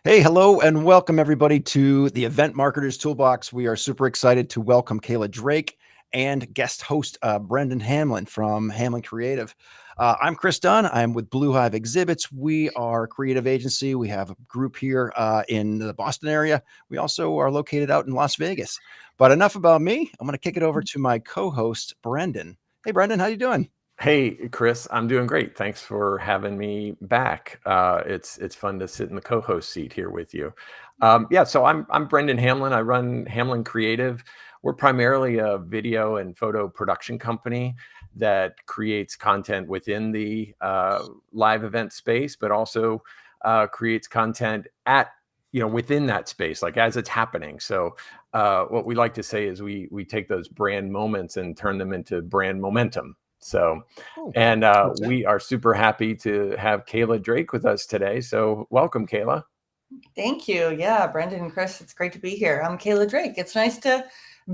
Hey, hello, and welcome everybody to the Event Marketers Toolbox. We are super excited to welcome Kayla Drake and guest host Brendon Hamlin from Hamlin Creative. I'm Chris Dunn. I'm with Blue Hive Exhibits. We are a creative agency. We have a group here in the Boston area. We also are located out in Las Vegas. But enough about me. I'm going to kick it over to my co-host, Brendon. Hey, Brendon, how you doing? Hey, Chris, I'm doing great. Thanks for having me back. It's fun to sit in the co-host seat here with you. So I'm Brendon Hamlin. I run Hamlin Creative. We're primarily a video and photo production company that creates content within the live event space, but also creates content at within that space, like as it's happening. So what we like to say is we take those brand moments and turn them into brand momentum. So, Oh, and what's that? we are super happy to have Kayla Drake with us today. So welcome, Kayla. Thank you. Yeah, Brendon and Chris, it's great to be here. I'm Kayla Drake. It's nice to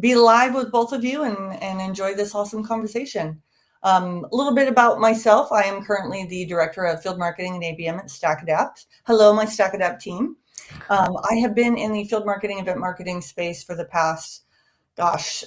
be live with both of you and enjoy this awesome conversation. A little bit about myself. I am currently the Director of Field Marketing and ABM at StackAdapt. Hello, my StackAdapt team. I have been in the field marketing, event marketing space for the past,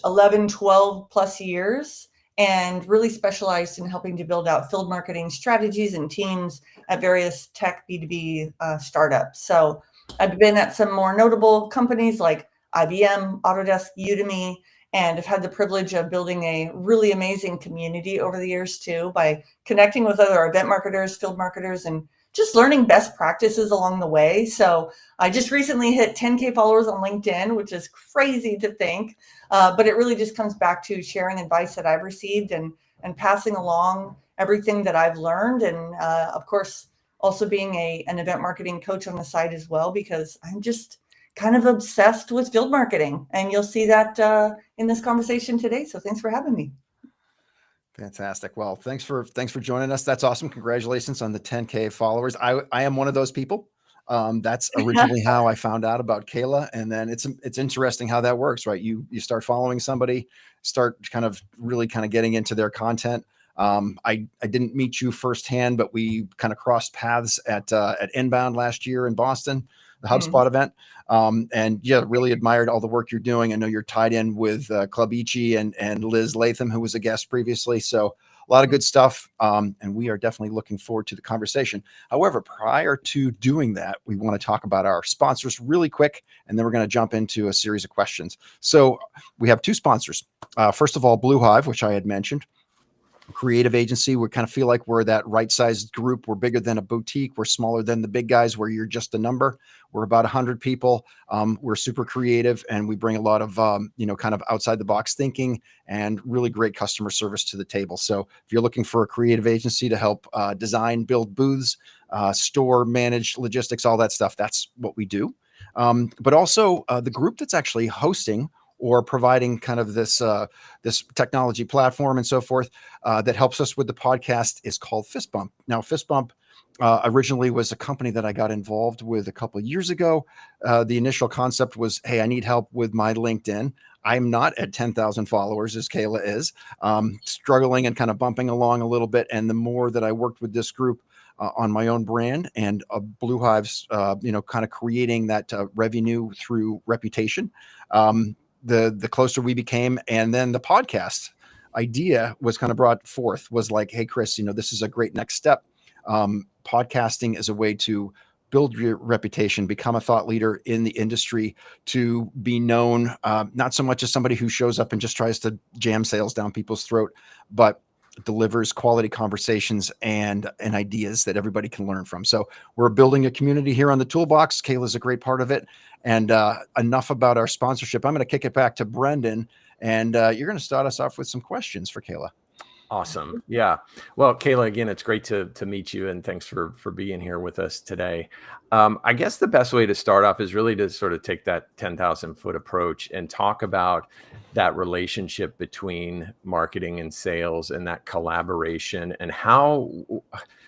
11, 12 plus years, and really specialized in helping to build out field marketing strategies and teams at various tech B2B startups. So I've been at some more notable companies like IBM, Autodesk, Udemy, and have had the privilege of building a really amazing community over the years too by connecting with other event marketers, field marketers, and just learning best practices along the way. So I just recently hit 10K followers on LinkedIn, which is crazy to think, but it really just comes back to sharing advice that I've received and passing along everything that I've learned, and of course also being an event marketing coach on the side as well, because I'm just kind of obsessed with field marketing. And you'll see that in this conversation today. So thanks for having me. Fantastic. Well, thanks for joining us. That's awesome. Congratulations on the 10K followers. I am one of those people. That's originally how I found out about Kayla, and then it's interesting how that works, right? You start following somebody, start really getting into their content. I didn't meet you firsthand, but we kind of crossed paths at Inbound last year in Boston, the HubSpot event. And yeah, really admired all the work you're doing. I know you're tied in with Club Ichi and Liz Latham, who was a guest previously. So a lot of good stuff. And we are definitely looking forward to the conversation. However, prior to doing that, we want to talk about our sponsors really quick, and then we're going to jump into a series of questions. So we have two sponsors. First of all, Blue Hive, which I had mentioned. Creative agency. We kind of feel like we're that right-sized group. We're bigger than a boutique. We're smaller than the big guys where you're just a number. We're about 100 people. We're super creative, and we bring a lot of, kind of outside the box thinking and really great customer service to the table. So if you're looking for a creative agency to help design, build booths, store, manage logistics, all that stuff, that's what we do. But also the group that's actually hosting or providing kind of this technology platform and so forth that helps us with the podcast is called Fist Bump. Now, Fist Bump originally was a company that I got involved with a couple of years ago. The initial concept was, hey, I need help with my LinkedIn. I'm not at 10,000 followers as Kayla is, struggling and kind of bumping along a little bit. And the more that I worked with this group, on my own brand and Blue Hive's, kind of creating that revenue through reputation. The closer we became, and then the podcast idea was kind of brought forth, was like, hey, Chris, this is a great next step. Podcasting is a way to build your reputation, become a thought leader in the industry, to be known, not so much as somebody who shows up and just tries to jam sales down people's throat, but delivers quality conversations and ideas that everybody can learn from. So we're building a community here on the Toolbox. Kayla's a great part of it. And enough about our sponsorship. I'm going to kick it back to Brendon, and you're going to start us off with some questions for Kayla. Awesome. Yeah. Well, Kayla, again, it's great to meet you, and thanks for being here with us today. I guess the best way to start off is really to sort of take that 10,000 foot approach and talk about that relationship between marketing and sales and that collaboration, and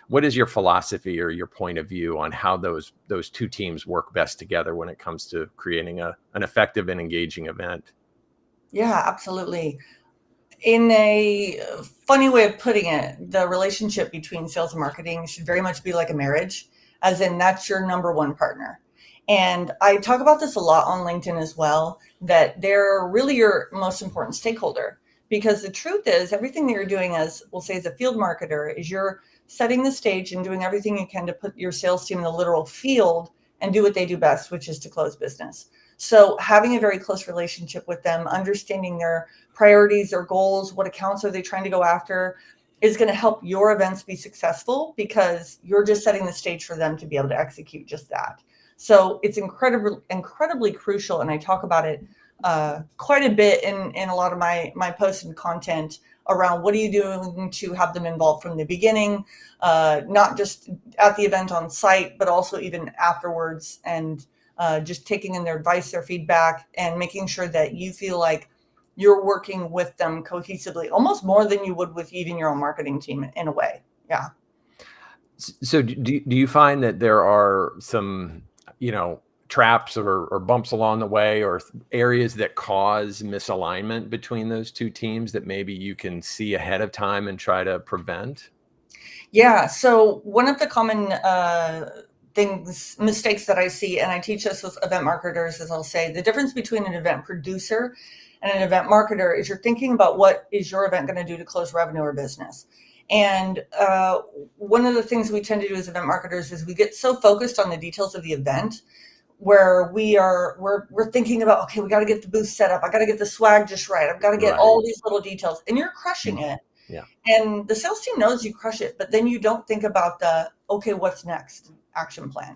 what is your philosophy or your point of view on how those two teams work best together when it comes to creating an effective and engaging event? Yeah, absolutely. In a funny way of putting it, the relationship between sales and marketing should very much be like a marriage, as in that's your number one partner. And I talk about this a lot on LinkedIn as well, that they're really your most important stakeholder. Because the truth is, everything that you're doing as, we'll say, as a field marketer, is you're setting the stage and doing everything you can to put your sales team in the literal field and do what they do best, which is to close business. So having a very close relationship with them, understanding their priorities, their goals, what accounts are they trying to go after, is going to help your events be successful, because you're just setting the stage for them to be able to execute just that. So it's incredibly crucial, and I talk about it quite a bit in a lot of my posts and content around what are you doing to have them involved from the beginning, not just at the event on site, but also even afterwards, and just taking in their advice, their feedback, and making sure that you feel like you're working with them cohesively, almost more than you would with even your own marketing team in a way. Yeah. So do you find that there are some, traps or bumps along the way, or areas that cause misalignment between those two teams that maybe you can see ahead of time and try to prevent? Yeah. So one of the common mistakes that I see, and I teach this with event marketers, is I'll say the difference between an event producer and an event marketer is you're thinking about what is your event going to do to close revenue or business. And one of the things we tend to do as event marketers is we get so focused on the details of the event, where we're thinking about, okay, we got to get the booth set up, I got to get the swag just right, I've got to get all these little details, and you're crushing it. Yeah. And the sales team knows you crush it, but then you don't think about the, okay, what's next action plan?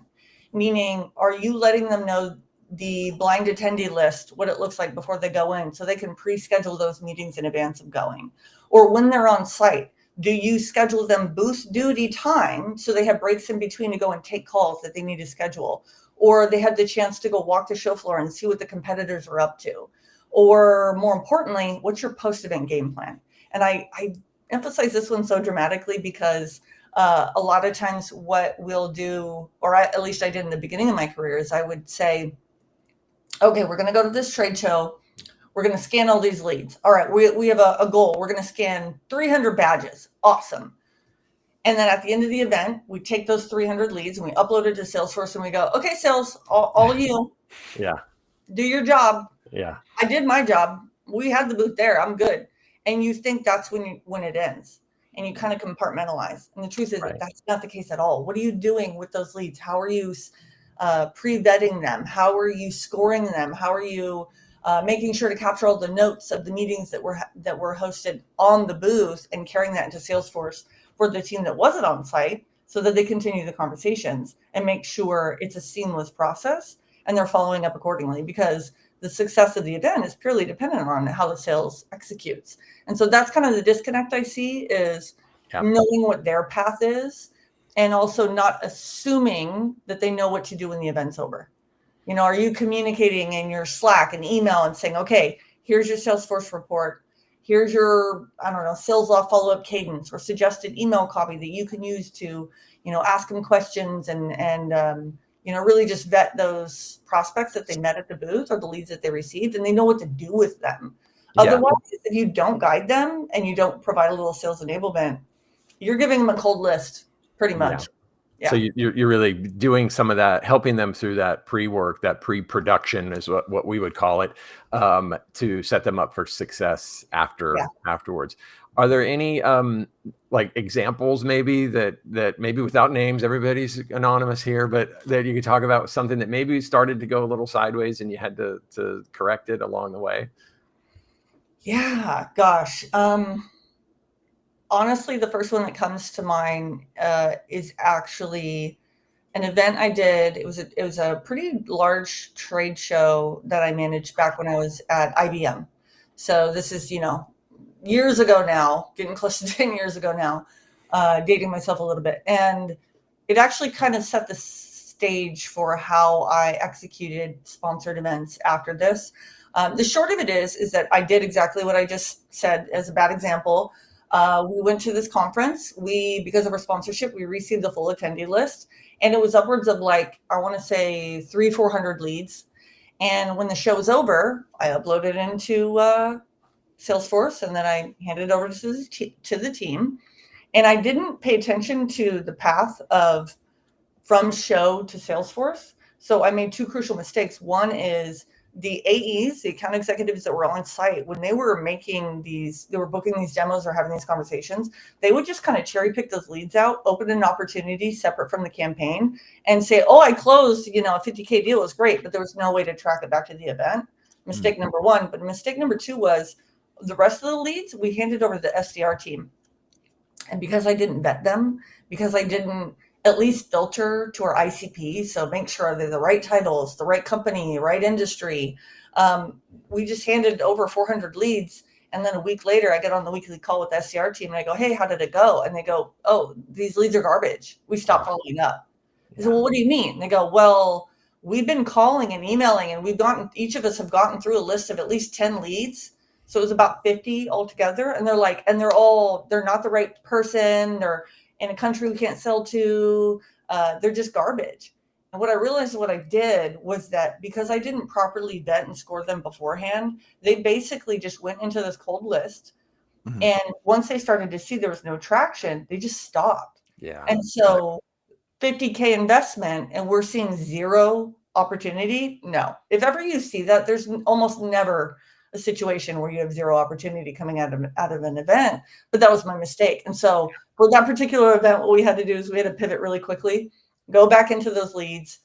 Meaning, are you letting them know the blind attendee list, what it looks like before they go in, so they can pre-schedule those meetings in advance of going? Or when they're on site, do you schedule them booth duty time so they have breaks in between to go and take calls that they need to schedule? Or they have the chance to go walk the show floor and see what the competitors are up to? Or more importantly, what's your post-event game plan? And I emphasize this one so dramatically because a lot of times what we'll do, or at least I did in the beginning of my career, is I would say, okay, we're going to go to this trade show. We're going to scan all these leads. All right, we have a goal. We're going to scan 300 badges. Awesome. And then at the end of the event, we take those 300 leads and we upload it to Salesforce, and we go, okay, sales, all you. Yeah. Do your job. Yeah. I did my job. We had the booth there. I'm good. And you think that's when it ends, and you kind of compartmentalize. And the truth is that that's not the case at all. What are you doing with those leads? How are you pre-vetting them? How are you scoring them? How are you making sure to capture all the notes of the meetings that were hosted on the booth and carrying that into Salesforce for the team that wasn't on site, so that they continue the conversations and make sure it's a seamless process and they're following up accordingly, because the success of the event is purely dependent on how the sales executes. And so that's kind of the disconnect I see, is knowing what their path is, and also not assuming that they know what to do when the event's over. Are you communicating in your Slack and email and saying, okay, here's your Salesforce report. Here's your, sales law follow-up cadence or suggested email copy that you can use to, ask them questions and really just vet those prospects that they met at the booth or the leads that they received, and they know what to do with them. Yeah. Otherwise, if you don't guide them and you don't provide a little sales enablement, you're giving them a cold list pretty much. Yeah. Yeah. So you're really doing some of that, helping them through that pre-work, that pre-production is what we would call it, to set them up for success afterwards. Are there any like examples maybe that maybe without names, everybody's anonymous here, but that you could talk about something that maybe started to go a little sideways and you had to correct it along the way? Yeah, gosh. Honestly, the first one that comes to mind is actually an event I did. It was a pretty large trade show that I managed back when I was at IBM. So this is, years ago now, getting close to 10 years ago now, dating myself a little bit. And it actually kind of set the stage for how I executed sponsored events after this. The short of it is that I did exactly what I just said as a bad example. We went to this conference. Because of our sponsorship, we received the full attendee list, and it was upwards of I want to say 300-400 leads. And when the show was over, I uploaded it into Salesforce, and then I handed it over to the team. And I didn't pay attention to the path of from show to Salesforce. So I made two crucial mistakes. One is the AEs, the account executives that were on site, when they were booking these demos or having these conversations, they would just kind of cherry pick those leads out, open an opportunity separate from the campaign, and say, oh, I closed, a 50K deal was great, but there was no way to track it back to the event. Mistake number one. But mistake number two was the rest of the leads we handed over to the SDR team. And because I didn't vet them, because I didn't at least filter to our ICP, so make sure they're the right titles, the right company, right industry, we just handed over 400 leads. And then a week later, I get on the weekly call with the SDR team and I go, hey, how did it go? And they go, oh, these leads are garbage. We stopped following up. I said, well, what do you mean? And they go, well, we've been calling and emailing and each of us have gotten through a list of at least 10 leads. So it was about 50 altogether. And they're like, and they're not the right person. They're in a country we can't sell to. They're just garbage. And what I realized what I did was that because I didn't properly vet and score them beforehand, they basically just went into this cold list. Mm-hmm. And once they started to see there was no traction, they just stopped. Yeah. And so 50K investment and we're seeing zero opportunity. No, if ever you see that, there's almost never a situation where you have zero opportunity coming out of an event, but that was my mistake. And so for that particular event, what we had to do is we had to pivot really quickly, go back into those leads,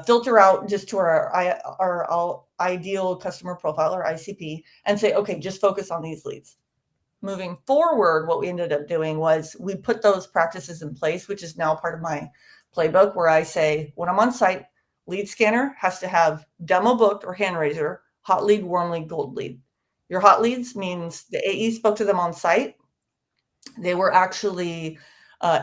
filter out just to our ideal customer profile or ICP and say, okay, just focus on these leads. Moving forward, what we ended up doing was we put those practices in place, which is now part of my playbook where I say, when I'm on site, lead scanner has to have demo booked or hand raiser, hot lead, warm lead, cold lead. Your hot leads means the AE spoke to them on site. They were actually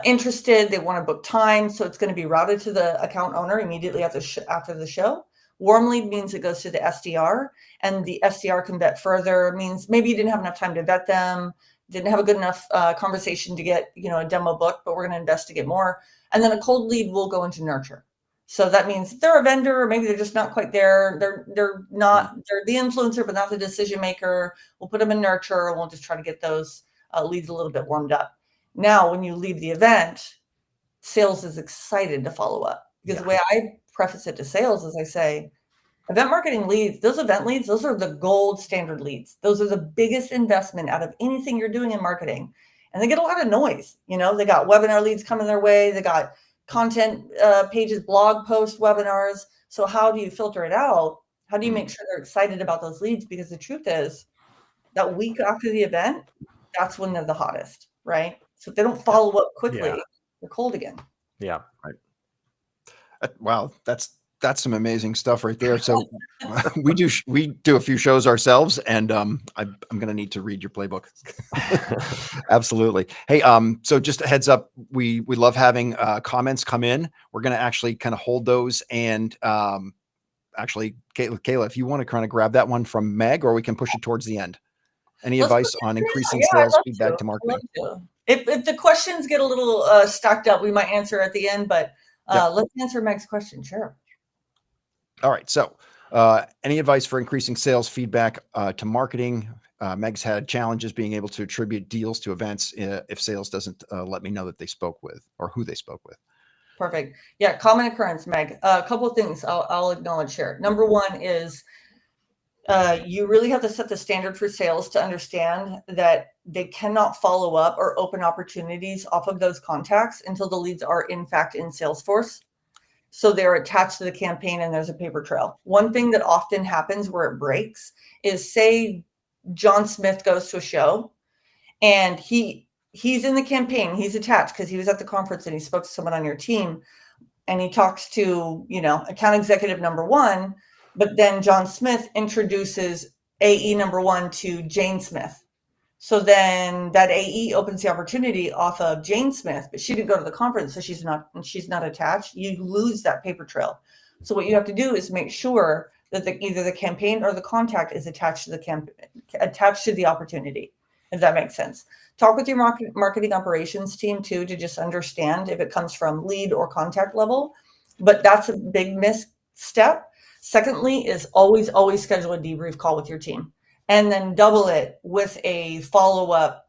interested. They want to book time. So it's going to be routed to the account owner immediately after the show. Warm lead means it goes to the SDR and the SDR can vet further. It means maybe you didn't have enough time to vet them, didn't have a good enough conversation to get, a demo book, but we're going to investigate more. And then a cold lead will go into nurture. So that means they're a vendor, or maybe they're just not quite there. They're the influencer, but not the decision maker. We'll put them in nurture and we'll just try to get those leads a little bit warmed up. Now, when you leave the event, sales is excited to follow up because the way I preface it to sales is I say, event marketing leads, those event leads, those are the gold standard leads. Those are the biggest investment out of anything you're doing in marketing. And they get a lot of noise. They got webinar leads coming their way. They got content pages, blog posts, webinars. So how do you filter it out? How do you make sure they're excited about those leads? Because the truth is that week after the event, that's when they're the hottest, right? So if they don't follow up quickly, they're cold again. Yeah. Right. Wow. That's some amazing stuff right there. So we do a few shows ourselves and I'm going to need to read your playbook. Absolutely. Hey, so just a heads up, we love having comments come in. We're going to actually kind of hold those and actually Kayla, if you want to kind of grab that one from Meg, or we can push it towards the end. Any advice on increasing sales feedback to marketing? If the questions get a little stacked up, we might answer at the end, but let's answer Meg's question. Sure. All right. So any advice for increasing sales feedback to marketing? Meg's had challenges being able to attribute deals to events if sales doesn't let me know that they spoke with or who they spoke with. Perfect. Yeah. Common occurrence, Meg. A couple of things I'll acknowledge here. Number one is you really have to set the standard for sales to understand that they cannot follow up or open opportunities off of those contacts until the leads are in fact in Salesforce. So they're attached to the campaign and there's a paper trail. One thing that often happens where it breaks is, say John Smith goes to a show and he's in the campaign, he's attached because he was at the conference and he spoke to someone on your team and he talks to, account executive number one, but then John Smith introduces AE number one to Jane Smith. So then that AE opens the opportunity off of Jane Smith, but she didn't go to the conference, so she's not attached. You lose that paper trail. So what you have to do is make sure that either the campaign or the contact is attached to the opportunity, if that makes sense. Talk with your marketing operations team too, to just understand if it comes from lead or contact level, but that's a big misstep. Secondly is always schedule a debrief call with your team. And then double it with a follow-up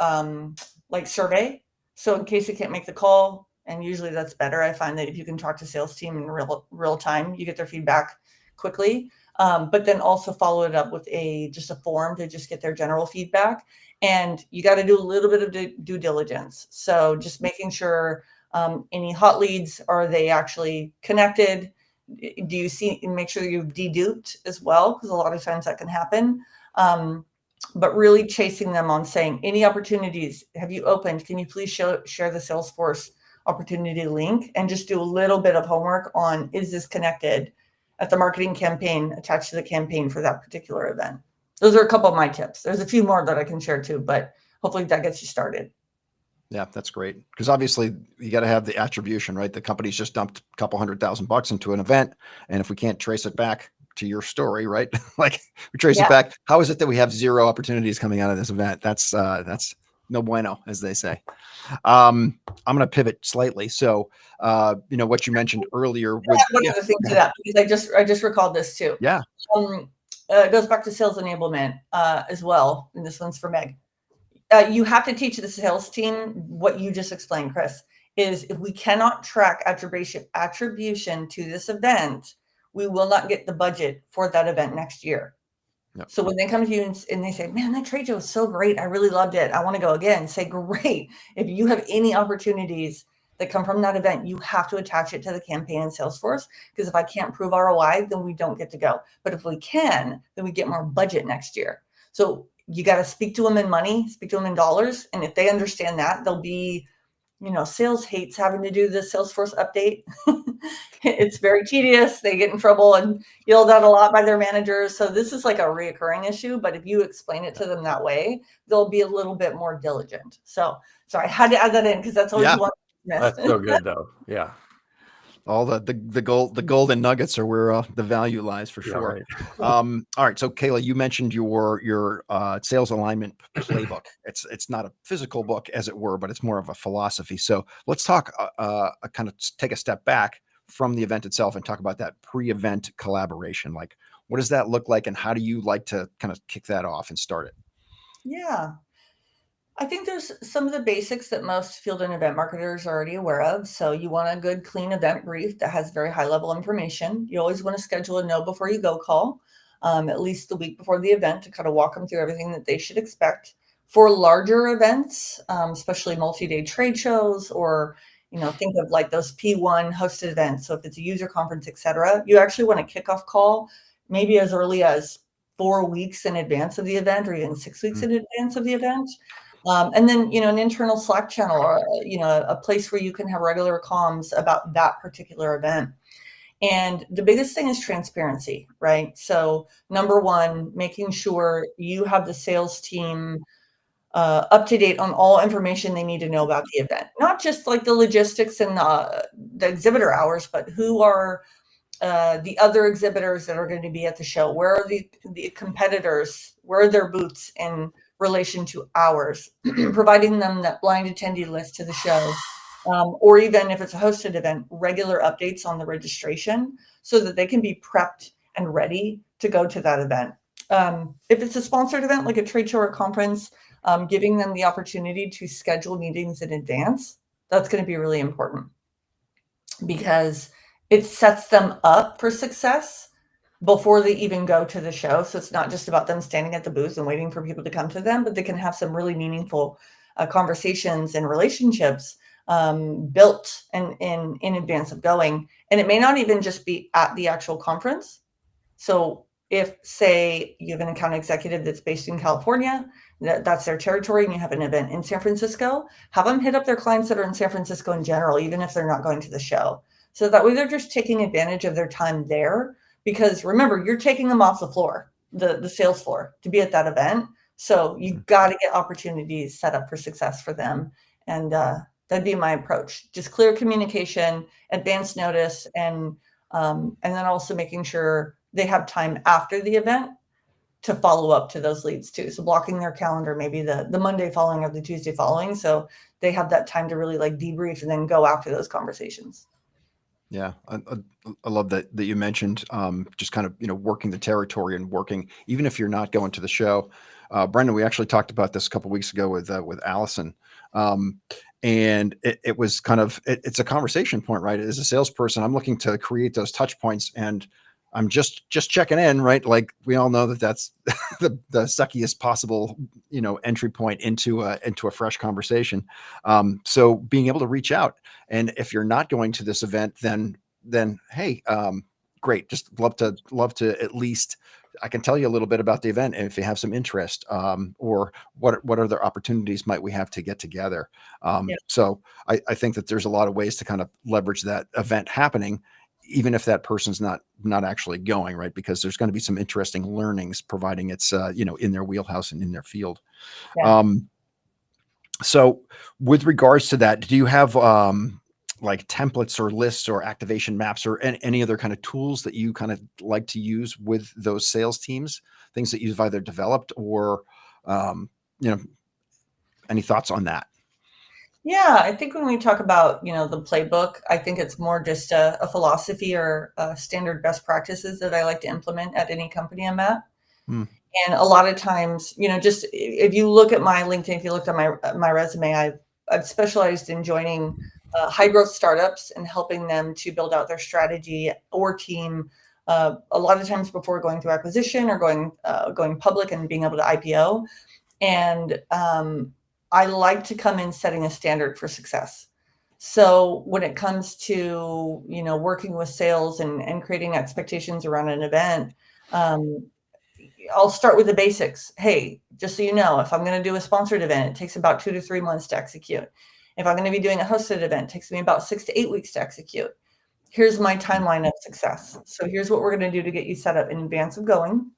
like survey. So in case you can't make the call, And usually that's better. I find that if you can talk to sales team in real time, you get their feedback quickly. But then also follow it up with just a form to just get their general feedback. And you got to do a little bit of due diligence. So just making sure any hot leads, are they actually connected? Do you see, make sure you've deduped as well, because a lot of times that can happen. But really chasing them on saying, any opportunities have you opened? Can you please share the Salesforce opportunity link, and just do a little bit of homework on, is this connected at the marketing campaign attached to the campaign for that particular event? Those are a couple of my tips. There's a few more that I can share too, but hopefully that gets you started. Yeah, that's great. Because obviously you got to have the attribution, right? The company's just dumped a couple $100,000 into an event. And if we can't trace it back to your story, right? Like we trace it back. How is it that we have 0 opportunities coming out of this event? That's no bueno, as they say. I'm going to pivot slightly. So, what you mentioned earlier. One other thing to that, because I just recalled this too. Yeah. It goes back to sales enablement as well. And this one's for Meg. You have to teach the sales team what you just explained, Chris, is if we cannot track attribution to this event, we will not get the budget for that event next year. Yep. So when they come to you and they say, man, that trade show was so great, I really loved it, I want to go again, say, great. If you have any opportunities that come from that event, you have to attach it to the campaign in Salesforce, because if I can't prove ROI, then we don't get to go. But if we can, then we get more budget next year. So you got to speak to them in money, speak to them in dollars. And if they understand that, they'll be, sales hates having to do the Salesforce update. It's very tedious. They get in trouble and yelled at a lot by their managers. So this is like a reoccurring issue. But if you explain it to them that way, they'll be a little bit more diligent. So I had to add that in, because that's always one. That's so good though. Yeah. All the golden nuggets are where the value lies for sure. Right. All right. So Kayla, you mentioned your sales alignment playbook. It's not a physical book, as it were, but it's more of a philosophy. So let's talk, kind of take a step back from the event itself and talk about that pre-event collaboration. Like, what does that look like, and how do you like to kind of kick that off and start it? Yeah. I think there's some of the basics that most field and event marketers are already aware of. So you want a good, clean event brief that has very high level information. You always want to schedule a know before you go call, at least the week before the event, to kind of walk them through everything that they should expect. For larger events, especially multi-day trade shows, or think of like those P1 hosted events. So if it's a user conference, etc., you actually want a kickoff call maybe as early as 4 weeks in advance of the event, or even 6 weeks in advance of the event. And then, an internal Slack channel, or, a place where you can have regular comms about that particular event. And the biggest thing is transparency, right? So number one, making sure you have the sales team up to date on all information they need to know about the event, not just like the logistics and the exhibitor hours, but who are the other exhibitors that are going to be at the show? Where are the competitors? Where are their booths in relation to ours? Providing them that blind attendee list to the show, or even if it's a hosted event, regular updates on the registration, so that they can be prepped and ready to go to that event. If it's a sponsored event, like a trade show or conference, giving them the opportunity to schedule meetings in advance, that's going to be really important, because it sets them up for success before they even go to the show. So it's not just about them standing at the booth and waiting for people to come to them, but they can have some really meaningful conversations and relationships built in advance of going. And it may not even just be at the actual conference. So if, say, you have an account executive that's based in California, that's their territory, and you have an event in San Francisco, have them hit up their clients that are in San Francisco in general, even if they're not going to the show. So that way they're just taking advantage of their time there. Because remember, you're taking them off the floor, the sales floor, to be at that event. So you got to get opportunities set up for success for them. And that'd be my approach. Just clear communication, advance notice, and then also making sure they have time after the event to follow up to those leads too. So blocking their calendar, maybe the Monday following or the Tuesday following, so they have that time to really like debrief and then go after those conversations. Yeah, I love that you mentioned just kind of working the territory and working, even if you're not going to the show. Brendon, we actually talked about this a couple of weeks ago with Allison, And it was kind of, it's a conversation point, right? As a salesperson, I'm looking to create those touch points, and I'm just checking in, right? Like we all know that that's the suckiest possible, entry point into a fresh conversation. So being able to reach out, and if you're not going to this event, then hey, great. Just love to at least, I can tell you a little bit about the event, and if you have some interest, or what other opportunities might we have to get together. Yeah. So I think that there's a lot of ways to kind of leverage that event happening, even if that person's not actually going, right? Because there's going to be some interesting learnings, providing it's in their wheelhouse and in their field. Yeah. So with regards to that, do you have like templates or lists or activation maps or any other kind of tools that you kind of like to use with those sales teams, things that you've either developed or, any thoughts on that? Yeah, I think when we talk about, the playbook, I think it's more just a philosophy or standard best practices that I like to implement at any company I'm at. Hmm. And a lot of times, just if you look at my LinkedIn, if you looked at my resume, I've specialized in joining high growth startups and helping them to build out their strategy or team. A lot of times before going through acquisition or going public and being able to IPO. And I like to come in setting a standard for success. So when it comes to, working with sales and creating expectations around an event, I'll start with the basics. Hey, just so you know, if I'm going to do a sponsored event, it takes about 2 to 3 months to execute. If I'm going to be doing a hosted event, it takes me about 6 to 8 weeks to execute. Here's my timeline of success. So here's what we're going to do to get you set up in advance of going.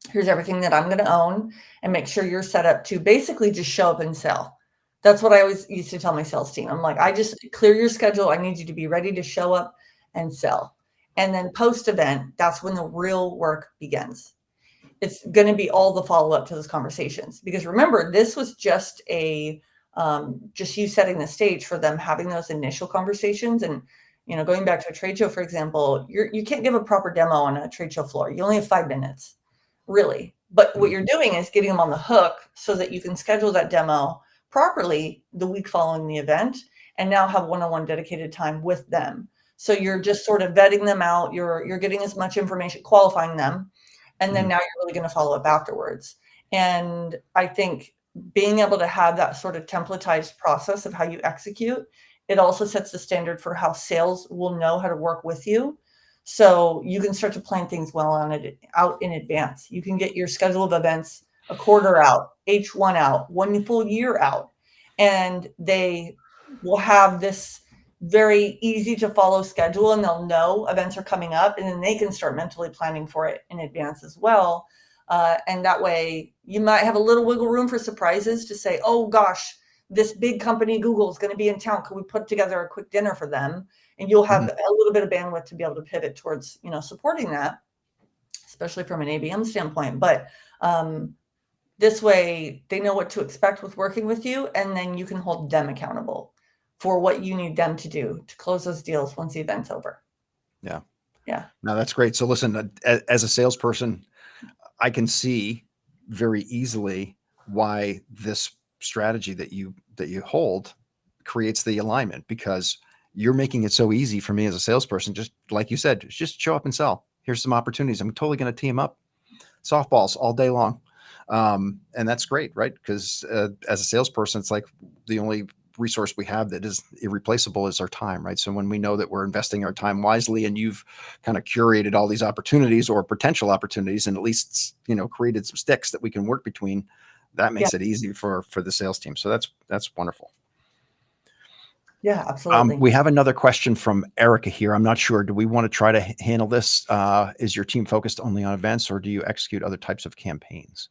Here's everything that I'm going to own, and make sure you're set up to basically just show up and sell. That's what I always used to tell my sales team. I'm like, I just clear your schedule. I need you to be ready to show up and sell. And then post event, that's when the real work begins. It's going to be all the follow up to those conversations, because remember, this was just just you setting the stage for them having those initial conversations. And, going back to a trade show, for example, you can't give a proper demo on a trade show floor. You only have 5 minutes. Really. But what you're doing is getting them on the hook so that you can schedule that demo properly the week following the event, and now have one-on-one dedicated time with them. So you're just sort of vetting them out. You're getting as much information, qualifying them. And then now you're really going to follow up afterwards. And I think being able to have that sort of templatized process of how you execute, it also sets the standard for how sales will know how to work with you. So you can start to plan things well out in advance. You can get your schedule of events a quarter out, H1 out, 1 full year out, and they will have this very easy to follow schedule, and they'll know events are coming up, and then they can start mentally planning for it in advance as well. And that way you might have a little wiggle room for surprises to say, oh gosh, this big company, Google, is going to be in town. Could we put together a quick dinner for them? And you'll have a little bit of bandwidth to be able to pivot towards, supporting that, especially from an ABM standpoint. But this way they know what to expect with working with you, and then you can hold them accountable for what you need them to do to close those deals once the event's over. Yeah. Yeah. No, that's great. So listen, as a salesperson, I can see very easily why this strategy that you hold creates the alignment, because you're making it so easy for me as a salesperson. Just like you said, just show up and sell. Here's some opportunities. I'm totally going to team up softballs all day long. And that's great, right? Because as a salesperson, it's like the only resource we have that is irreplaceable is our time, right? So when we know that we're investing our time wisely, and you've kind of curated all these opportunities or potential opportunities, and at least, created some sticks that we can work between, that makes it easy for the sales team. So that's wonderful. Yeah, absolutely. We have another question from Erica here. I'm not sure. Do we want to try to handle this? Is your team focused only on events, or do you execute other types of campaigns?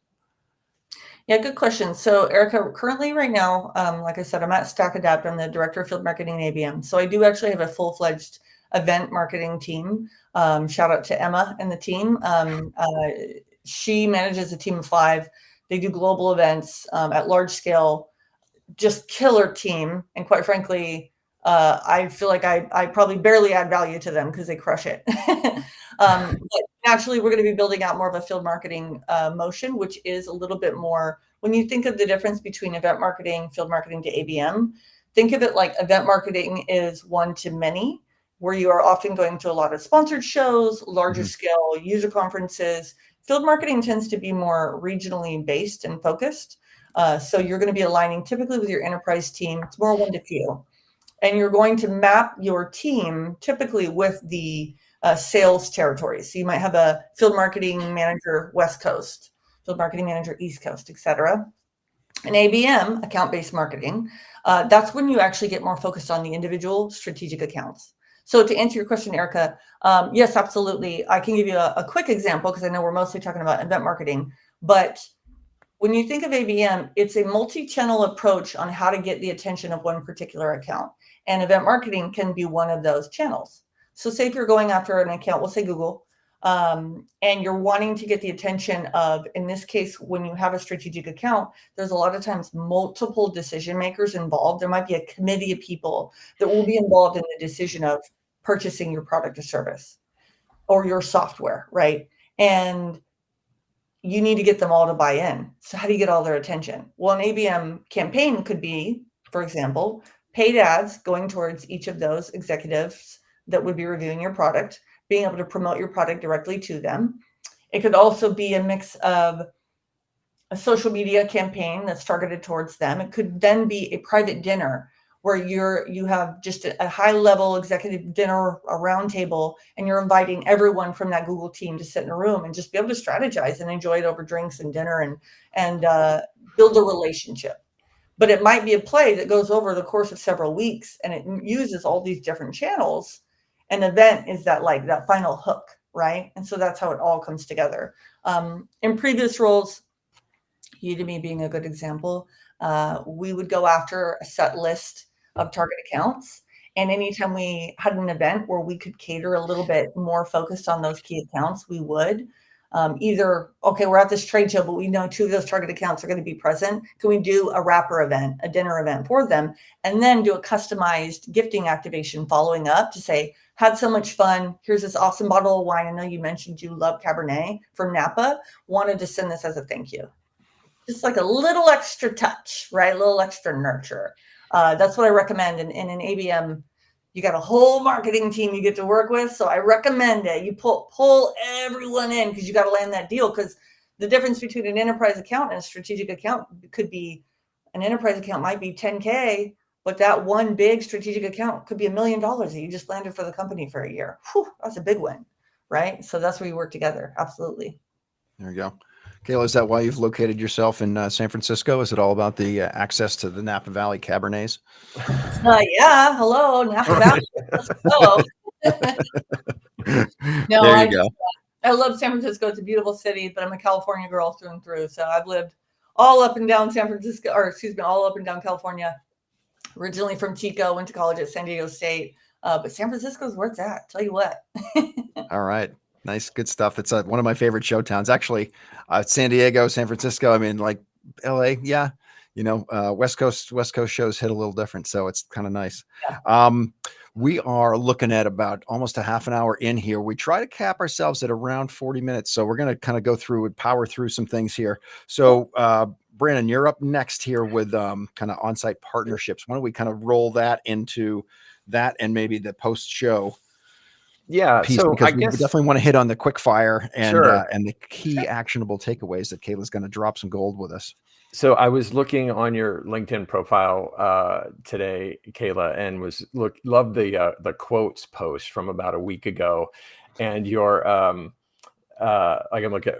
Yeah, good question. So Erica, currently right now, like I said, I'm at Stack Adapt. I'm the director of field marketing and ABM. So I do actually have a full-fledged event marketing team. Shout out to Emma and the team. She manages a team of 5. They do global events at large scale, just killer team. And quite frankly, I feel like I probably barely add value to them because they crush it. But naturally, we're going to be building out more of a field marketing motion, which is a little bit more when you think of the difference between event marketing, field marketing to ABM, think of it like event marketing is one to many, where you are often going to a lot of sponsored shows, larger scale user conferences. Field marketing tends to be more regionally based and focused. So you're going to be aligning typically with your enterprise team. It's more one to few. And you're going to map your team typically with the sales territories. So you might have a field marketing manager West Coast, field marketing manager East Coast, et cetera. And ABM, account-based marketing, that's when you actually get more focused on the individual strategic accounts. So to answer your question, Erica, yes, absolutely. I can give you a quick example because I know we're mostly talking about event marketing. But when you think of ABM, it's a multi-channel approach on how to get the attention of one particular account. And event marketing can be one of those channels. So say if you're going after an account, we'll say Google, and you're wanting to get the attention of, in this case, when you have a strategic account, there's a lot of times multiple decision makers involved. There might be a committee of people that will be involved in the decision of purchasing your product or service or your software, right? And you need to get them all to buy in. So how do you get all their attention? Well, an ABM campaign could be, for example, paid ads going towards each of those executives that would be reviewing your product, being able to promote your product directly to them. It could also be a mix of a social media campaign that's targeted towards them. It could then be a private dinner where you have just a high level executive dinner, a round table, and you're inviting everyone from that Google team to sit in a room and just be able to strategize and enjoy it over drinks and dinner and build a relationship. But it might be a play that goes over the course of several weeks and it uses all these different channels. An event is that final hook, right? And so that's how it all comes together. In previous roles, Udemy being a good example, we would go after a set list of target accounts. And anytime we had an event where we could cater a little bit more focused on those key accounts, we would. Either, okay, we're at this trade show, but we know 2 of those target accounts are going to be present. Can we do a wrapper event, a dinner event for them, and then do a customized gifting activation following up to say, had so much fun. Here's this awesome bottle of wine. I know you mentioned you love Cabernet from Napa. Wanted to send this as a thank you. Just like a little extra touch, right? A little extra nurture. That's what I recommend. And in an ABM, you got a whole marketing team you get to work with. So I recommend it. You pull everyone in because you got to land that deal. Because the difference between an enterprise account and a strategic account could be, an enterprise account might be 10K, but that one big strategic account could be $1 million that you just landed for the company for a year. Whew, that's a big win, right? So that's where you work together. Absolutely. There you go. Kayla, is that why you've located yourself in San Francisco? Is it all about the access to the Napa Valley Cabernets? Yeah. Hello, Napa Valley. Let's go. No, there you go. I love San Francisco. It's a beautiful city, but I'm a California girl through and through. So I've lived all up and down San Francisco, all up and down California. Originally from Chico, went to college at San Diego State. But San Francisco is where it's at. Tell you what. All right. Nice. Good stuff. It's one of my favorite show towns, actually. San Diego, San Francisco. I mean, like LA. Yeah. West Coast shows hit a little different. So it's kind of nice. Yeah. We are looking at about almost a half an hour in here. We try to cap ourselves at around 40 minutes. So we're going to kind of go through and power through some things here. So, Brendon, you're up next here with kind of onsite partnerships. Why don't we kind of roll that into that and maybe the post show? Yeah, piece, so because I we guess definitely want to hit on the quick fire and Sure. And the key actionable takeaways that Kayla's going to drop some gold with us. So I was looking on your LinkedIn profile today, Kayla, and loved the quotes post from about a week ago, and your I can look at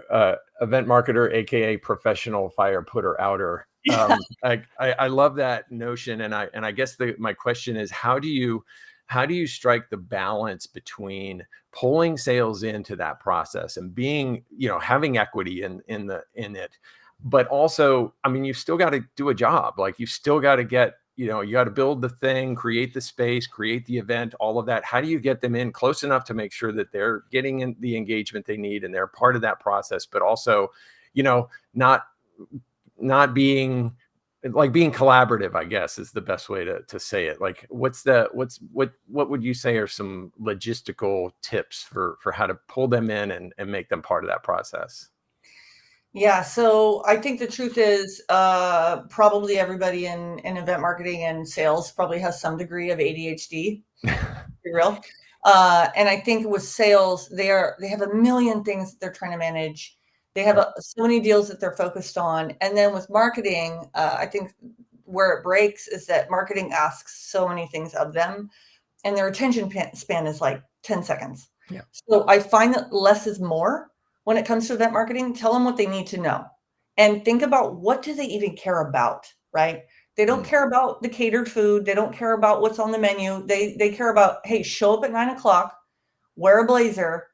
event marketer, aka professional fire putter outer. I love that notion, and I guess my question is, how do you strike the balance between pulling sales into that process and being, having equity in it, but also, I mean, you still got to do a job. Like, you still got to get, you got to build the thing, create the space, create the event, all of that. How do you get them in close enough to make sure that they're getting in the engagement they need and they're part of that process, but also, not being collaborative, I guess, is the best way to say it. Like, what would you say are some logistical tips for how to pull them in and make them part of that process? Yeah, so I think the truth is probably everybody in event marketing and sales probably has some degree of ADHD, to be real. And I think with sales, they have a million things that they're trying to manage. They have so many deals that they're focused on. And then with marketing, I think where it breaks is that marketing asks so many things of them, and their attention span is like 10 seconds. Yeah. So I find that less is more when it comes to event marketing. Tell them what they need to know and think about what do they even care about, right? They don't care about the catered food. They don't care about what's on the menu. They care about, hey, show up at 9:00, wear a blazer,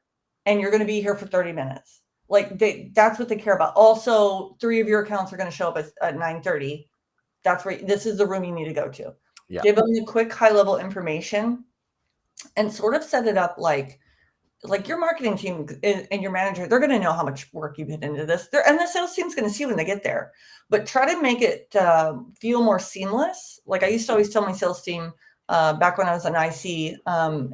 and you're going to be here for 30 minutes. Like that's what they care about. Also, 3 of your accounts are going to show up at 9:30. That's where this is the room you need to go to. Yeah. Give them the quick high level information and sort of set it up like your marketing team and your manager, they're going to know how much work you put into this. And the sales team's going to see when they get there. But try to make it feel more seamless. Like I used to always tell my sales team back when I was an IC,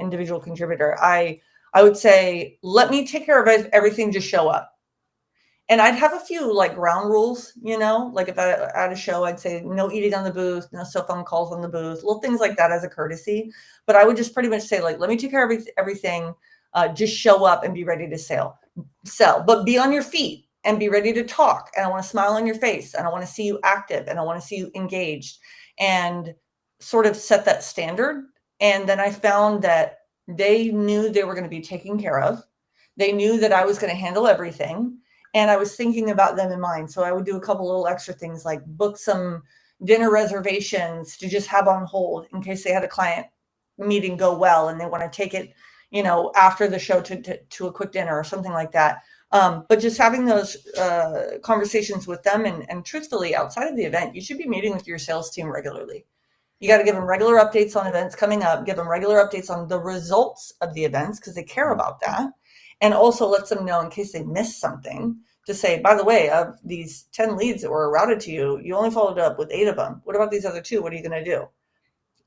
individual contributor, I would say, let me take care of everything, just show up. And I'd have a few like ground rules, like if I at a show, I'd say no eating on the booth, no cell phone calls on the booth, little things like that as a courtesy. But I would just pretty much say like, let me take care of everything. Just show up and be ready to sell, but be on your feet and be ready to talk. And I want to smile on your face, and I want to see you active, and I want to see you engaged, and sort of set that standard. And then I found that they knew they were going to be taken care of. They knew that I was going to handle everything. And I was thinking about them in mind. So I would do a couple little extra things like book some dinner reservations to just have on hold in case they had a client meeting go well and they want to take it, after the show to a quick dinner or something like that. But just having those conversations with them, and truthfully, outside of the event, you should be meeting with your sales team regularly. You got to give them regular updates on events coming up, give them regular updates on the results of the events because they care about that. And also lets them know in case they missed something to say, by the way, of these 10 leads that were routed to you, you only followed up with 8 of them. What about these other 2? What are you going to do?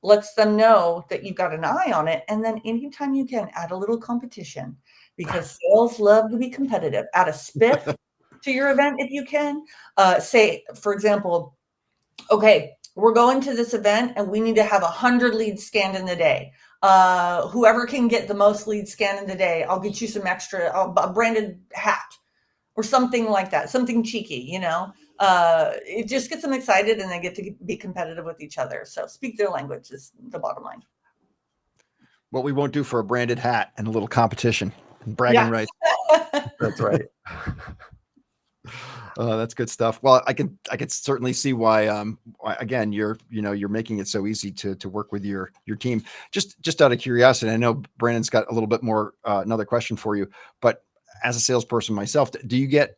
Lets them know that you've got an eye on it. And then anytime you can, add a little competition, because sales love to be competitive. Add a spiff to your event if you can. Say, for example, okay, we're going to this event and we need to have 100 leads scanned in the day. Whoever can get the most leads scanned in the day, I'll get you some extra, a branded hat or something like that, something cheeky, it just gets them excited and they get to be competitive with each other. So speak their language is the bottom line. What we won't do for a branded hat and a little competition and bragging rights. That's right. That's good stuff. Well, I can certainly see why, again, you're making it so easy to work with your team. Just out of curiosity, I know Brandon's got a little bit more, another question for you, but as a salesperson myself, do you get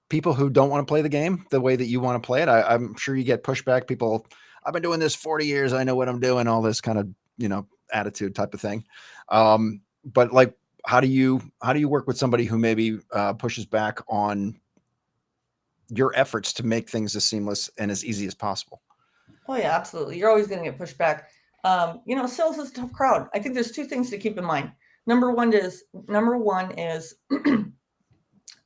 people who don't want to play the game the way that you want to play it? I'm sure you get pushback. People, I've been doing this 40 years. I know what I'm doing, all this kind of, attitude type of thing. But like, how do you work with somebody who maybe pushes back on your efforts to make things as seamless and as easy as possible? Oh yeah, absolutely. You're always going to get pushback. Sales is a tough crowd. I think there's 2 things to keep in mind. Number one is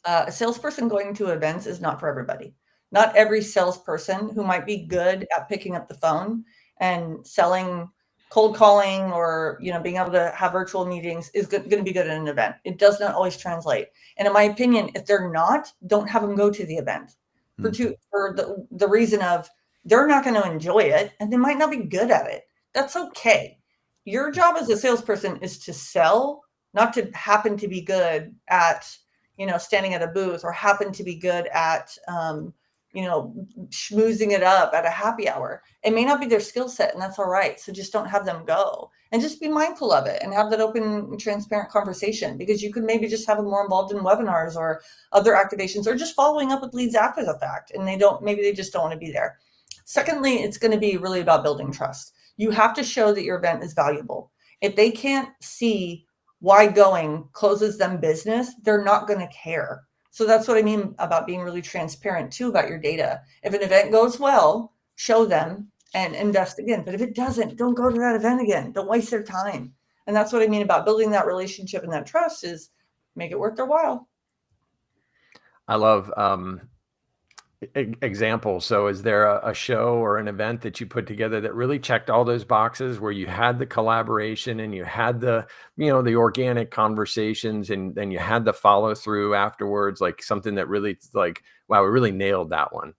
a salesperson going to events is not for everybody. Not every salesperson who might be good at picking up the phone and selling, cold calling, or being able to have virtual meetings is going to be good at an event. It does not always translate. And in my opinion, if they're not, don't have them go to the event for the reason of they're not going to enjoy it and they might not be good at it. That's okay. Your job as a salesperson is to sell, not to happen to be good at, standing at a booth or happen to be good at, schmoozing it up at a happy hour. It may not be their skill set, and that's all right. So just don't have them go, and just be mindful of it and have that open, transparent conversation, because you could maybe just have them more involved in webinars or other activations, or just following up with leads after the fact. And maybe they just don't want to be there. Secondly, it's going to be really about building trust. You have to show that your event is valuable. If they can't see why going closes them business, they're not going to care. So that's what I mean about being really transparent too about your data. If an event goes well, show them and invest again. But if it doesn't, don't go to that event again. Don't waste their time. And that's what I mean about building that relationship and that trust is make it worth their while. I love examples. So is there a show or an event that you put together that really checked all those boxes, where you had the collaboration and you had the, the organic conversations, and then you had the follow through afterwards, like something that really, like, wow, we really nailed that one?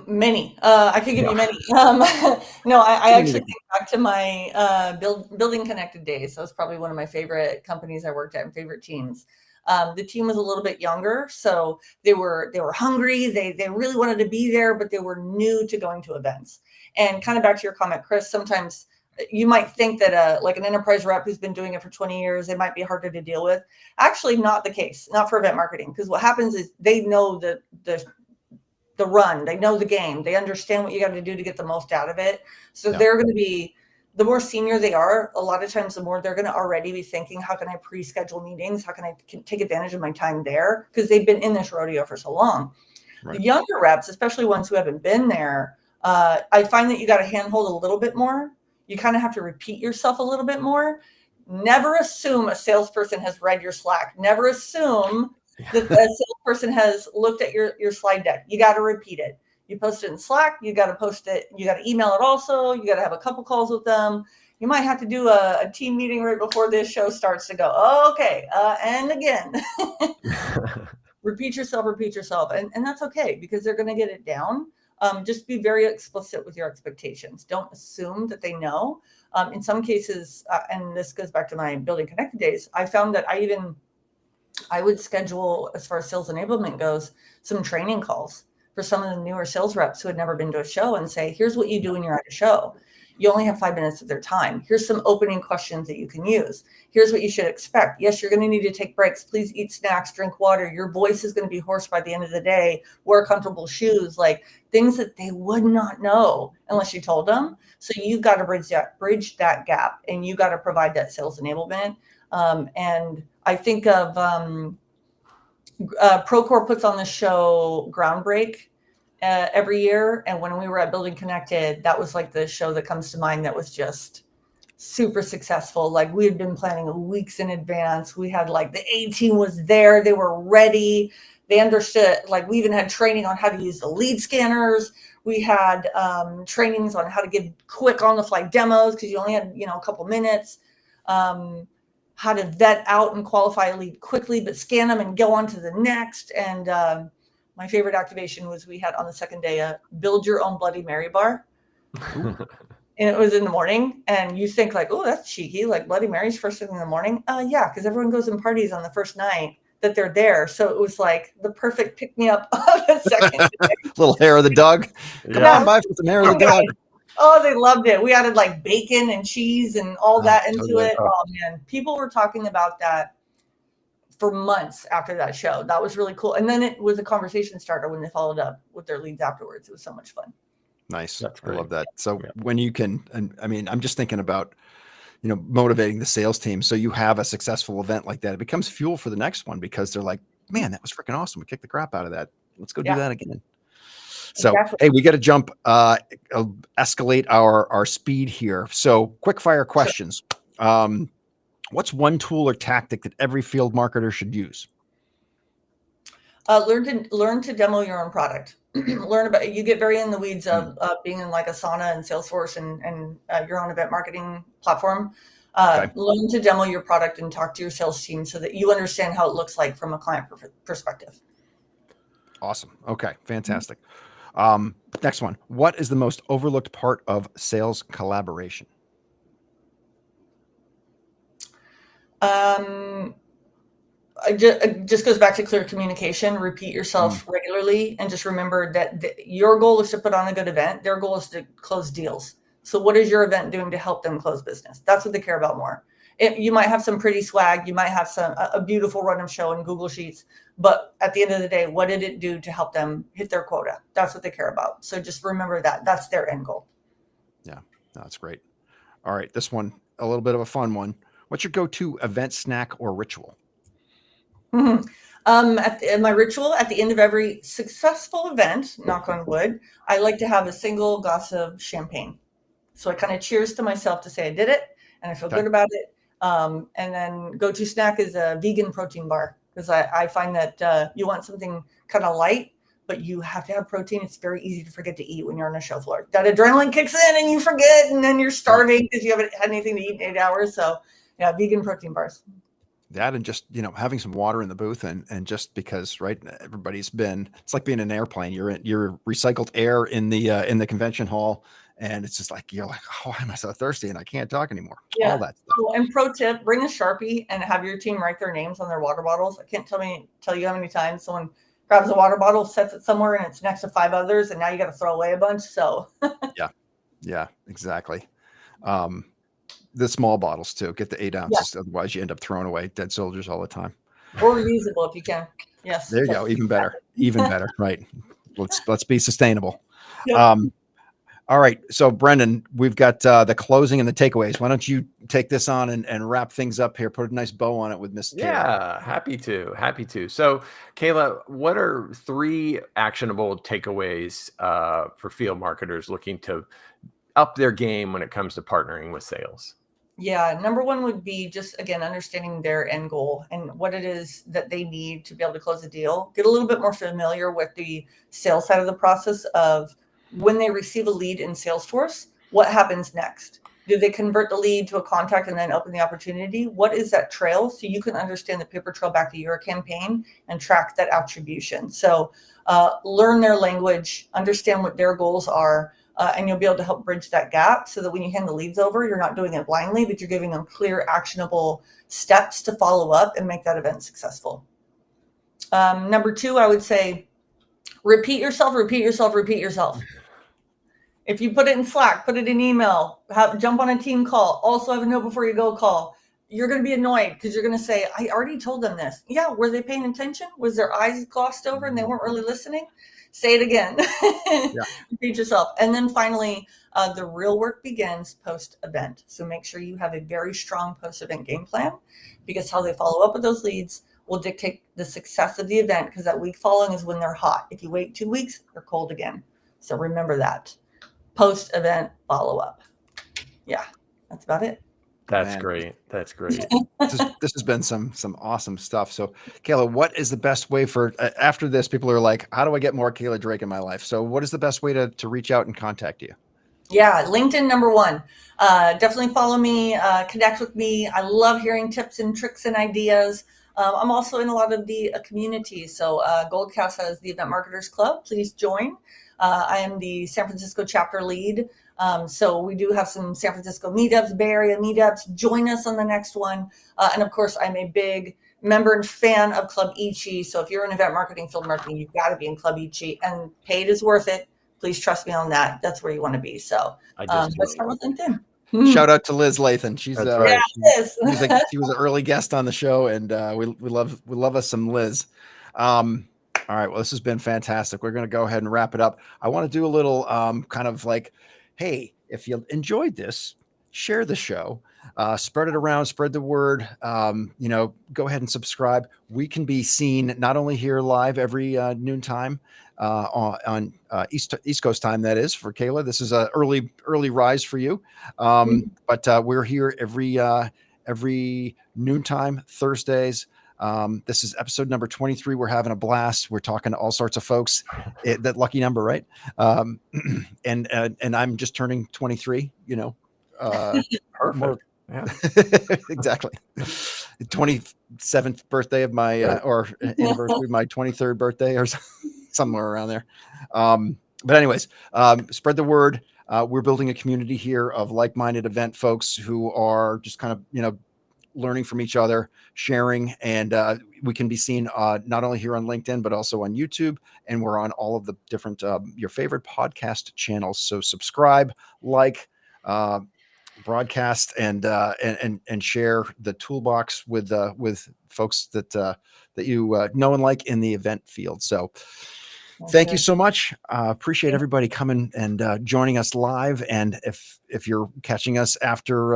Many. I could give you many. No, I actually think back to my building connected days. That was probably one of my favorite companies I worked at and favorite teams. The team was a little bit younger, so they were hungry. They really wanted to be there, but they were new to going to events. And kind of back to your comment, Chris, sometimes you might think that like an enterprise rep who's been doing it for 20 years, it might be harder to deal with. Actually, not the case, not for event marketing, because what happens is they know the run, they know the game, they understand what you got to do to get the most out of it. So they're going to be, the more senior they are, a lot of times the more they're going to already be thinking, how can I pre-schedule meetings? How can I take advantage of my time there? Because they've been in this rodeo for so long. Right. The younger reps, especially ones who haven't been there, I find that you got to handhold a little bit more. You kind of have to repeat yourself a little bit more. Never assume a salesperson has read your Slack. Never assume that the salesperson has looked at your slide deck. You got to repeat it. You post it in Slack. You got to post it. You got to email it also. You got to have a couple calls with them. You might have to do a team meeting right before this show starts to go, oh, okay, and again. Repeat yourself. And that's okay, because they're going to get it down. Just be very explicit with your expectations. Don't assume that they know. In some cases, and this goes back to my building connected days, I found that I would schedule, as far as sales enablement goes, some training calls for some of the newer sales reps who had never been to a show, and say, here's what you do when you're at a show. You only have 5 minutes of their time. Here's some opening questions that you can use. Here's what you should expect. Yes, you're going to need to take breaks. Please eat snacks, drink water. Your voice is going to be hoarse by the end of the day. Wear comfortable shoes, like things that they would not know unless you told them. So you've got to bridge that gap, and you got to provide that sales enablement. And I think of Procore puts on the show Groundbreak every year. And when we were at Building Connected, that was like the show that comes to mind that was just super successful. Like, we had been planning weeks in advance. We had, like, the A team was there. They were ready. They understood. Like, we even had training on how to use the lead scanners. We had trainings on how to give quick on the fly demos, because you only had, a couple minutes. How to vet out and qualify a lead quickly, but scan them and go on to the next. And my favorite activation was, we had on the second day build your own Bloody Mary bar. And it was in the morning, and you think like, oh, that's cheeky, like Bloody Mary's first thing in the morning. Yeah, because everyone goes and parties on the first night that they're there. So it was like the perfect pick me up of the second day. Little hair of the dog. Come on by for some hair of the dog. Oh, they loved it. We added like bacon and cheese and all that into it. Oh man, people were talking about that for months after that show. That was really cool. And then it was a conversation starter when they followed up with their leads afterwards. It was so much fun. Nice. I love that. So when you can, and I mean, I'm just thinking about, motivating the sales team. So you have a successful event like that, it becomes fuel for the next one, because they're like, man, that was freaking awesome. We kicked the crap out of that. Let's go do that again. So, hey, we got to jump, escalate our speed here. So quick fire questions. What's one tool or tactic that every field marketer should use? Learn to demo your own product. Learn about, you get very in the weeds of being in like Asana and Salesforce and your own event marketing platform. Learn to demo your product and talk to your sales team so that you understand how it looks like from a client perspective. Awesome. Okay. Fantastic. Next one. What is the most overlooked part of sales collaboration? It just goes back to clear communication. Repeat yourself regularly, and just remember that your goal is to put on a good event. Their goal is to close deals. So what is your event doing to help them close business? That's what they care about more. You might have some pretty swag. You might have a beautiful run of show in Google Sheets. But at the end of the day, what did it do to help them hit their quota? That's what they care about. So just remember that. That's their end goal. Yeah, that's great. All right. This one, a little bit of a fun one. What's your go-to event snack or ritual? My ritual at the end of every successful event, knock on wood, I like to have a single glass of champagne. So I kind of cheers to myself to say I did it and I feel good about it. And then go-to snack is a vegan protein bar, because I find that you want something kind of light, but you have to have protein. It's very easy to forget to eat when you're on a show floor. That adrenaline kicks in and you forget, and then you're starving because you haven't had anything to eat in 8 hours. So yeah, vegan protein bars. That, and just, having some water in the booth, and just because, right, it's like being in an airplane. You're recycled air in the convention hall, and it's just like, you're like, oh, why am I so thirsty and I can't talk anymore? Yeah. All that stuff. Oh, and pro tip, bring a Sharpie and have your team write their names on their water bottles. I can't tell you how many times someone grabs a water bottle, sets it somewhere, and it's next to 5 others, and now you got to throw away a bunch. So Yeah, exactly. The small bottles too, get the 8 ounces. Yeah. Otherwise you end up throwing away dead soldiers all the time. Or reusable if you can. Yes. There you go. Even better. Even better. Right. Let's be sustainable. Yep. All right. So Brendon, we've got the closing and the takeaways. Why don't you take this on and wrap things up here? Put a nice bow on it with Miss Kayla. Yeah, happy to. So Kayla, what are 3 actionable takeaways for field marketers looking to up their game when it comes to partnering with sales? Yeah, number 1 would be just, again, understanding their end goal and what it is that they need to be able to close a deal. Get a little bit more familiar with the sales side of the process of when they receive a lead in Salesforce, what happens next? Do they convert the lead to a contact and then open the opportunity? What is that trail? So you can understand the paper trail back to your campaign and track that attribution. So learn their language, understand what their goals are, and you'll be able to help bridge that gap so that when you hand the leads over, you're not doing it blindly, but you're giving them clear, actionable steps to follow up and make that event successful. Number 2, I would say, repeat yourself. If you put it in Slack, put it in email, jump on a team call, also have a know before you go call, you're going to be annoyed because you're going to say, I already told them this. Yeah. Were they paying attention? Was their eyes glossed over and they weren't really listening? Say it again. Yeah. Repeat yourself. And then finally, the real work begins post-event. So make sure you have a very strong post-event game plan, because how they follow up with those leads will dictate the success of the event, because that week following is when they're hot. If you wait 2 weeks, they're cold again. So remember that. Post-event follow-up. Yeah, that's about it. That's great. That's great. This has been some awesome stuff. So Kayla, what is the best way for, after this, people are like, how do I get more Kayla Drake in my life? So what is the best way to reach out and contact you? Yeah, LinkedIn, number 1. Definitely follow me, connect with me. I love hearing tips and tricks and ideas. I'm also in a lot of the communities. So Goldcast has the Event Marketers Club. Please join. I am the San Francisco chapter lead. So we do have some San Francisco meetups, Bay Area meetups. Join us on the next one. And of course, I'm a big member and fan of Club Ichi. So if you're in event marketing, field marketing, you've got to be in Club Ichi, and paid is worth it. Please trust me on that. That's where you want to be. So let's start with LinkedIn. Shout out to Liz Lathan. She's right. She was an early guest on the show, and we love us some Liz. All right, well, this has been fantastic. We're going to go ahead and wrap it up. I want to do a little kind of like, hey, if you enjoyed this, share the show, spread it around, spread the word. Go ahead and subscribe. We can be seen not only here live every noontime on East Coast time. That is for Kayla. This is a early rise for you, but we're here every noontime Thursdays. This is episode number 23. We're having a blast. We're talking to all sorts of folks. That lucky number, right? And I'm just turning 23. Perfect. Yeah. Exactly. 27th birthday of my or anniversary of my 23rd birthday, or somewhere around there. But anyways, spread the word. We're building a community here of like-minded event folks who are just kind of, learning from each other, sharing, and we can be seen not only here on LinkedIn, but also on YouTube. And we're on all of the different, your favorite podcast channels. So subscribe, like, broadcast, and share the Toolbox with folks that you know and like in the event field. So thank you so much. Appreciate everybody coming and joining us live. And if you're catching us after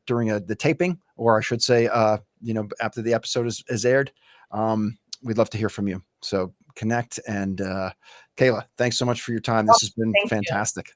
during the taping, or I should say, after the episode is aired, we'd love to hear from you. So connect. And Kayla, thanks so much for your time. This has been fantastic.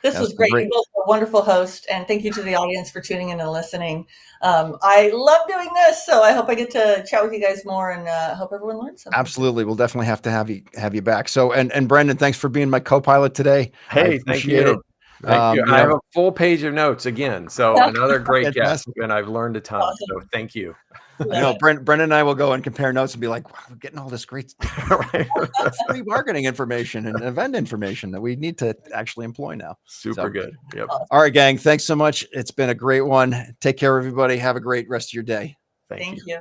This was great. You both wonderful host, and thank you to the audience for tuning in and listening. I love doing this, so I hope I get to chat with you guys more, and hope everyone learns something. Absolutely. We'll definitely have to have you back. So, and Brendon, thanks for being my co-pilot today. I Hey, thank appreciate you. it. Thank you. You I have know, a full page of notes again. So another great guest, Fantastic. and I've learned a ton. Awesome. So thank you. I know Brendon and I will go and compare notes and be like, wow, we're getting all this great Right. free marketing information and event information that we need to actually employ now. Super good. Yep. All right, gang. Thanks so much. It's been a great one. Take care, everybody. Have a great rest of your day. Thank you. you.